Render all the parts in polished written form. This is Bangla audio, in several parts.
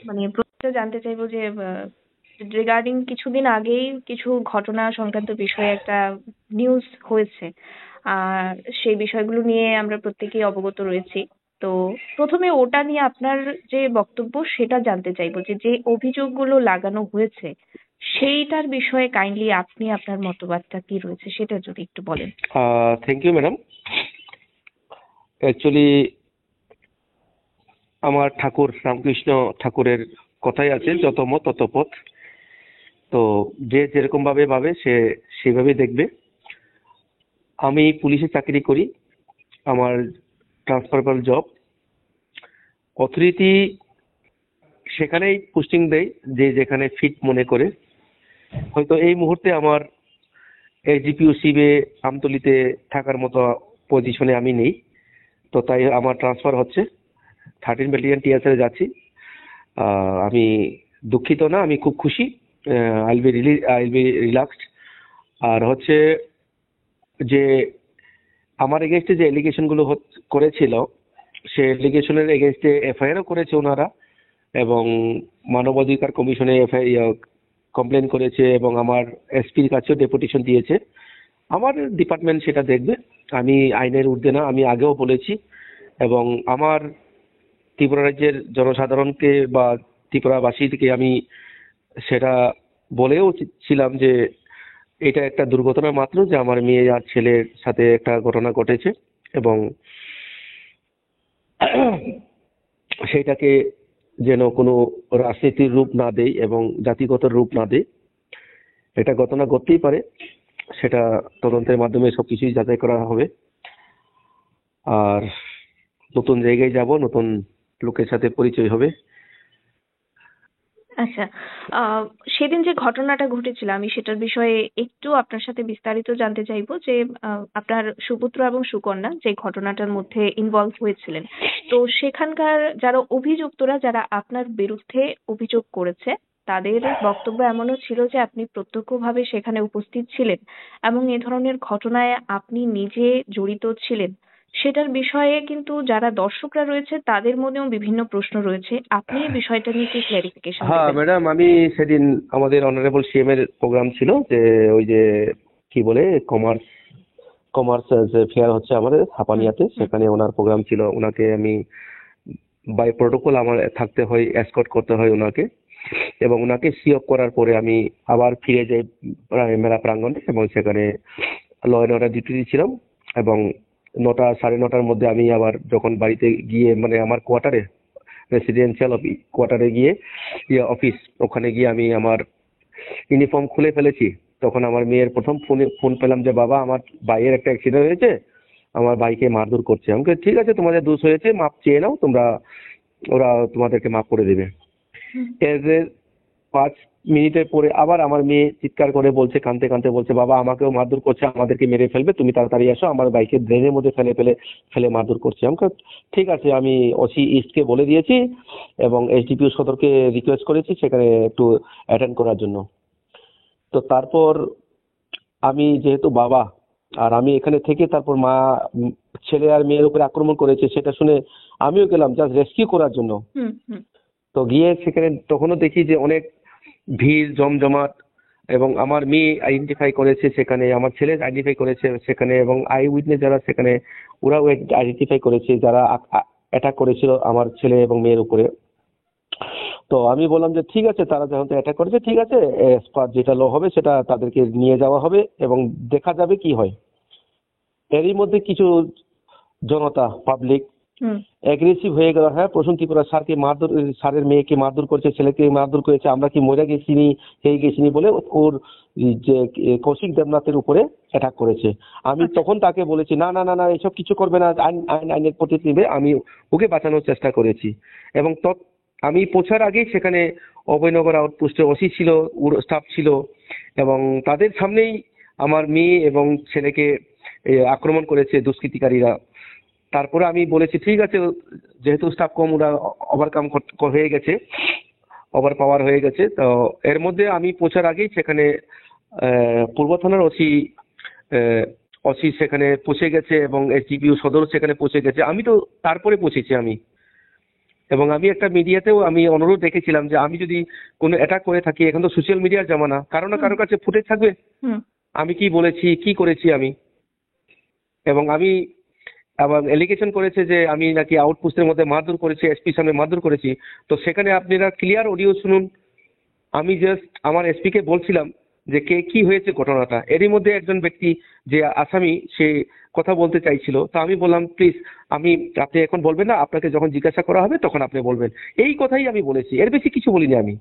মানে প্রথমে জানতে চাইবো যে রিগার্ডিং কিছুদিন আগেই কিছু ঘটনা সংক্রান্ত বিষয়ে একটা নিউজ হয়েছে। আর সেই বিষয়গুলো নিয়ে আমরা প্রত্যেকেই অবগত রয়েছি। তো প্রথমে ওটা নিয়ে আপনার যে বক্তব্য সেটা জানতে চাইবো, যে যে অভিযোগগুলো লাগানো হয়েছে সেইটার বিষয়ে কাইন্ডলি আপনি আপনার মতবাদটা কি রয়েছে সেটা যদি একটু বলেন। Thank you madam. অ্যাকচুয়ালি আমার ঠাকুর রামকৃষ্ণ ঠাকুরের কথাই আছে, যত মত তত পথ। তো যে যেরকম ভাবে ভাবে সে সেভাবে দেখবে। আমি পুলিশে চাকরি করি, আমার ট্রান্সফারেবল জব। অথরিটি সেখানেই পোস্টিং দেয় যে যেখানে ফিট মনে করে। হয়তো এই মুহূর্তে আমার এসডিপিওসিবে আমতলিতে থাকার মতো পজিশনে আমি নেই, তো তাই আমার ট্রান্সফার হচ্ছে। 13 ব্যাটালিয়ন টিএসএ যাচ্ছি। আমি দুঃখিত না, আমি খুব খুশি। আইল বি রিল্যাক্সড। আর হচ্ছে যে আমার এগেনস্টে যে এলিগেশনগুলো করেছিল, সে এলিগেশনের এগেনস্টে এফআইআরও করেছে ওনারা, এবং মানবাধিকার কমিশনে কমপ্লেন করেছে, এবং আমার এসপির কাছেও ডেপুটেশন দিয়েছে। আমার ডিপার্টমেন্ট সেটা দেখবে। আমি আইনের ঊর্ধ্বে না, আমি আগেও বলেছি। এবং আমার ত্রিপুরা রাজ্যের জনসাধারণকে বা ত্রিপুরাবাসীকে আমি সেটা বলেও ছিলাম যে এটা একটা দুর্ঘটনা মাত্র, যে আমার মেয়ে আর ছেলের সাথে একটা ঘটনা ঘটেছে, এবং সেইটাকে যেন কোনো রাজনীতির রূপ না দেয় এবং জাতিগত রূপ না দেয়। এটা ঘটনা ঘটতেই পারে, সেটা তদন্তের মাধ্যমে সবকিছুই যাচাই করা হবে। আর নতুন জায়গায় যাব, নতুন লোকের সাথে পরিচয় হবে। আচ্ছা, সেদিন যে ঘটনাটা ঘটেছিল আমি সেটার বিষয়ে একটু আপনার সাথে বিস্তারিত জানতে চাইবো, যে আপনার সুপুত্র এবং সুকন্যা যে ঘটনাটার মধ্যে ইনভলভ হয়েছিলেন, তো সেখানকার যারা অভিযুক্তরা, যারা আপনার বিরুদ্ধে অভিযোগ করেছে, তাদের বক্তব্য এমনও ছিল যে আপনি প্রত্যক্ষভাবে সেখানে উপস্থিত ছিলেন এবং এ ধরনের ঘটনায় আপনি নিজে জড়িত ছিলেন। সেটার বিষয়ে কিন্তু যারা দর্শকরা রয়েছে তাদের মধ্যেও বিভিন্ন প্রশ্ন রয়েছে। আপনি এই বিষয়টা নিয়ে কি ক্লারিফিকেশন হ্যাঁ দেবেন? ম্যাডাম, আমি সেদিন আমাদের অনারেবল সিএম এর প্রোগ্রাম ছিল, যে ওই যে কি বলে কমার্স কমার্স যে ফেয়ার হচ্ছে আমাদের হুম হাপানিয়াতে, হুম সেখানে ওনার প্রোগ্রাম ছিল। ওনাকে আমি বাই প্রোটোকল আমার থাকতে হয়, এসকর্ট করতে হয় ওনাকে, এবং ওনাকে সিওপ করার পরে আমি আবার ফিরে যাই মেলা প্রাঙ্গণে, এবং সেখানে ল অ্যান্ড অর্ডার ডিউটি ছিলাম। এবং 9টা 9:30টার মধ্যে আমি আবার যখন বাড়িতে গিয়ে, মানে আমার কোয়ার্টারে, রেসিডেন্সিয়াল কোয়ার্টারে গিয়ে, অফিস, ওখানে গিয়ে আমি আমার ইউনিফর্ম খুলে ফেলেছি। তখন আমার মেয়ের প্রথম ফোন পেলাম যে বাবা, আমার ভাইয়ের একটা অ্যাক্সিডেন্ট হয়েছে, আমার ভাইকে মারধর করছে। আমাকে ঠিক আছে, তোমাদের দোষ হয়েছে, মাপ চেয়ে নাও তোমরা, ওরা তোমাদেরকে মাফ করে দেবে। হুম। এর 5 মিনিটের পরে আবার আমার মেয়ে চিৎকার করে বলছে, কাঁদতে কাঁদতে বলছে, বাবা আমাকেও মারধর করছে, আমাদেরকে মেরে ফেলবে, তুমি তাড়াতাড়ি আসো, আমার বাইকে ড্রেনের মধ্যে ফেলে মারধর করছে। আমাকে ঠিক আছে, আমি ওসি ইস্টকে বলে দিয়েছি এবং এসডিপিও সদরকে রিকোয়েস্ট করেছি সেখানে একটু অ্যাটেন্ড করার জন্য। তো তারপর আমি যেহেতু বাবা, আর আমি এখানে থেকে তারপর মা ছেলে আর মেয়ের উপরে আক্রমণ করেছে, সেটা শুনে আমিও গেলাম জাস্ট রেস্কিউ করার জন্য। হুম হুম তো গিয়ে সেখানে তখনও দেখি যে অনেক ভিড় জমজমাট, এবং আমার মেয়ে আইডেন্টিফাই করেছে সেখানে, আমার ছেলে আইডেন্টিফাই করেছে সেখানে, এবং আই উইটনেস যারা সেখানে ওরাও আইডেন্টিফাই করেছে যারা অ্যাটাক করেছিল আমার ছেলে এবং মেয়ের উপরে। তো আমি বললাম যে ঠিক আছে, তারা যখন অ্যাটাক করেছে ঠিক আছে, যেটা ল হবে সেটা তাদেরকে নিয়ে যাওয়া হবে এবং দেখা যাবে কি হয়। এরই মধ্যে কিছু জনতা, পাবলিক হুম অ্যাগ্রেসিভ হয়ে গেল। হ্যাঁ, প্রসূন ত্রিপুরা স্যারকে মারধর, স্যারের মেয়েকে মারধর করেছে, ছেলেকে মারধর করেছে, আমরা কি মরে গেছিনি, হয়ে গেছিনি বলে ওর যে কৌশিক দেবনাথের উপরে অ্যাটাক করেছে। আমি আচ্ছা তখন তাকে বলেছি না না না না, এসব কিছু করবে না, আইনের প্রতি নেবে। আমি ওকে বাঁচানোর চেষ্টা করেছি, এবং আমি পৌঁছার আগেই সেখানে অভয়নগর আউটপোস্টে ওসি ছিল, স্টাফ ছিল, এবং তাদের সামনেই আমার মেয়ে এবং ছেলেকে আক্রমণ করেছে দুষ্কৃতিকারীরা। তারপরে আমি বলেছি ঠিক আছে, যেহেতু স্টাফ কম, ওরা ওভারকাম হয়ে গেছে, ওভার পাওয়ার হয়ে গেছে। তো এর মধ্যে আমি পৌঁছার আগেই সেখানে পূর্ব থানার ওসি সেখানে পৌঁছে গেছে, এবং এসডিপিও সদর সেখানে পৌঁছে গেছে। আমি তো তারপরে পৌঁছেছি আমি। এবং আমি একটা মিডিয়াতেও আমি অনুরোধ রেখেছিলাম যে আমি যদি কোনো অ্যাটাক করে থাকি, এখন তো সোশ্যাল মিডিয়ার জামানা, কারো না কারোর কাছে ফুটেজ থাকবে হুম আমি কি বলেছি কি করেছি আমি। এবং আমি আবার এলিগেশন করেছে যে আমি নাকি আউটপোস্টের মধ্যে মারধর করেছি, এসপি সামনে মারধর করেছি। তো সেখানে আপনারা ক্লিয়ার অডিও শুনুন। আমি জাস্ট আমার এসপি কে বলছিলাম যে কে কি হয়েছে ঘটনাটা, এরই মধ্যে একজন ব্যক্তি যে আসামি সে কথা বলতে চাইছিল, তো আমি বললাম প্লিজ আপনি এখন বলবেন না, আপনাকে যখন জিজ্ঞাসা করা হবে তখন আপনি বলবেন, এই কথাই আমি বলেছি, এর বেশি কিছু বলিনি আমি।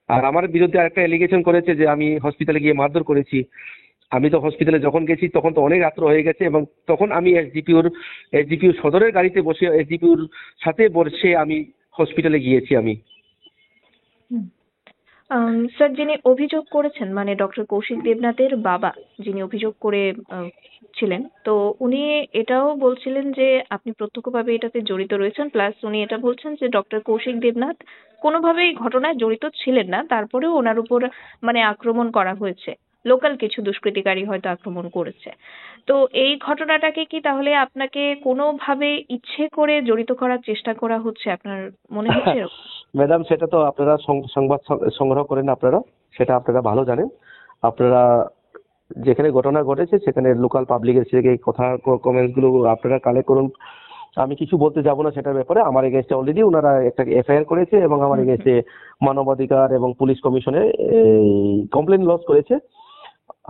আর আমার বিরুদ্ধে আরেকটা এলিগেশন করেছে যে আমি হসপিটালে গিয়ে মারধর করেছি। আমি তো হসপিটালে যখন গেছি তখন তো অনেক রাত্র হয়ে গেছে, এবং তখন আমি এসডিপিউ সদরের গাড়িতে বসে এসডিপিউর সাথে বসে আমি হসপিটালে গিয়েছি আমি। হুম। স্যার, যিনি অভিযোগ করেছেন মানে ডক্টর কৌশিক দেবনাথের বাবা, যিনি অভিযোগ করে ছিলেন, তো উনি এটাও বলছিলেন যে আপনি প্রত্যক্ষভাবে এটাতে জড়িত রয়েছেন, প্লাস উনি এটা বলছেন যে ডক্টর কৌশিক দেবনাথ কোনোভাবেই ঘটনায় জড়িত ছিলেন না, তারপরেও ওনার উপর মানে আক্রমণ করা হয়েছে, লোকাল কিছু দুষ্কৃতিকারী হয়তো আক্রমণ করেছে। তো এই ঘটনাটাকে কি তাহলে আপনাকে কোনোভাবে ইচ্ছে করে জড়িত করার চেষ্টা করা হচ্ছে, আপনার মনে হচ্ছে এরকম? ম্যাডাম, সেটা তো আপনারা সংবাদ সংগ্রহ করেন, আপনারা সেটা আপনারা ভালো জানেন। আপনারা যেখানে ঘটনা ঘটেছে সেখানে লোকাল পাবলিকের থেকে কথা কমেন্টস গুলো আপনারা কালেক্ট করুন। আমি কিছু বলতে যাব না সেটার ব্যাপারে। আমার এগেনস্টে অলরেডি ওনারা একটা এফআইআর করেছে এবং আমার এগেনস্টে মানবাধিকার এবং পুলিশ কমিশনে কমপ্লেন লজ করেছে।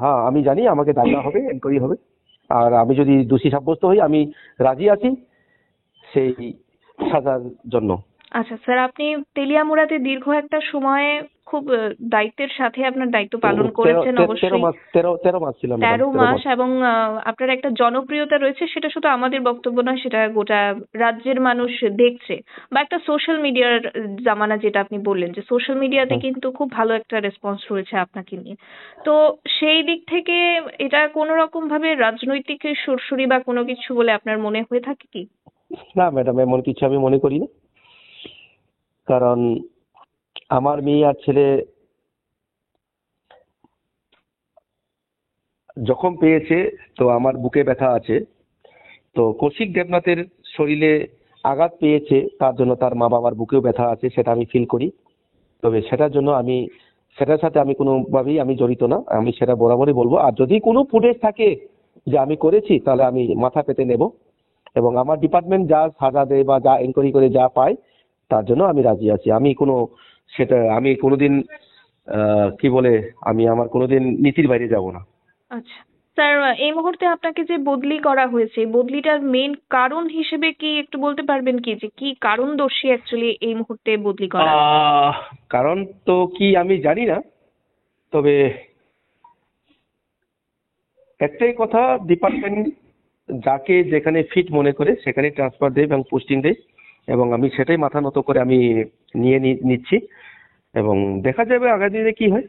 হ্যাঁ, আমি জানি আমাকে ডাকা হবে, এনকোয়ারি হবে, আর আমি যদি দোষী সাব্যস্ত হই আমি রাজি আছি সেই সাজার জন্য। আচ্ছা স্যার, আপনি তেলিয়ামুড়াতে দীর্ঘ একটা সময় খুব দায়িত্বের সাথে আপনার দায়িত্ব পালন করেছেন অবশ্যই। 13 মাস ছিলাম ম্যাডাম, 13 মাস, এবং আপনার একটা জনপ্রিয়তা রয়েছে, সেটা শুধু আমাদের বক্তব্য নয়, সেটা গোটা রাজ্যের মানুষ দেখছে। বা একটা সোশ্যাল মিডিয়ার জামানা, যেটা আপনি বললেন যে সোশ্যাল মিডিয়াতে কিন্তু খুব ভালো একটা রেসপন্স রয়েছে আপনাকে নিয়ে। তো সেই দিক থেকে এটা কোনো রকম ভাবে রাজনৈতিক সুরসুরি বা কোনো কিছু বলে আপনার মনে হয়ে থাকে কি? না ম্যাডাম, এমন কিছু আমি মনে করি না। কারণ আমার মেয়ে আর ছেলে জখম পেয়েছে, তো আমার বুকে ব্যথা আছে। তো কৌশিক দেবনাথের শরীরে আঘাত পেয়েছে, তার জন্য তার মা বাবার বুকেও ব্যথা আছে, সেটা আমি ফিল করি। তবে সেটার জন্য সেটার সাথে আমি কোনোভাবেই আমি জড়িত না, আমি সেটা বরাবরই বলবো। আর যদি কোনো ফুটেজ থাকে যে আমি করেছি তাহলে আমি মাথা পেতে নেব, এবং আমার ডিপার্টমেন্ট যা সাজা দেয় বা যা এনকোয়ারি করে যা পায় তার জন্য আমি রাজি আছি। আমি কোনোদিন কি বলে আমি আমার কোনোদিন নীতির বাইরে যাব না। আচ্ছা স্যার, এই মুহূর্তে আপনাকে যে বদলি করা হয়েছে, এই বদলিটার মেইন কারণ হিসেবে কি একটু বলতে পারবেন কি, যে কি কারণ দর্শী অ্যাকচুয়ালি এই মুহূর্তে বদলি করা? কারণ তো কি আমি জানি না, তবে একটাই কথা, ডিপার্টমেন্ট যাকে যেখানে ফিট মনে করে সেখানে ট্রান্সফার দেয় এবং পোস্টিং দেয়, এবং আমি সেটাই মাথা নত করে আমি নিয়ে নিচ্ছি, এবং দেখা যাবে আগামী দিনে কি হয়।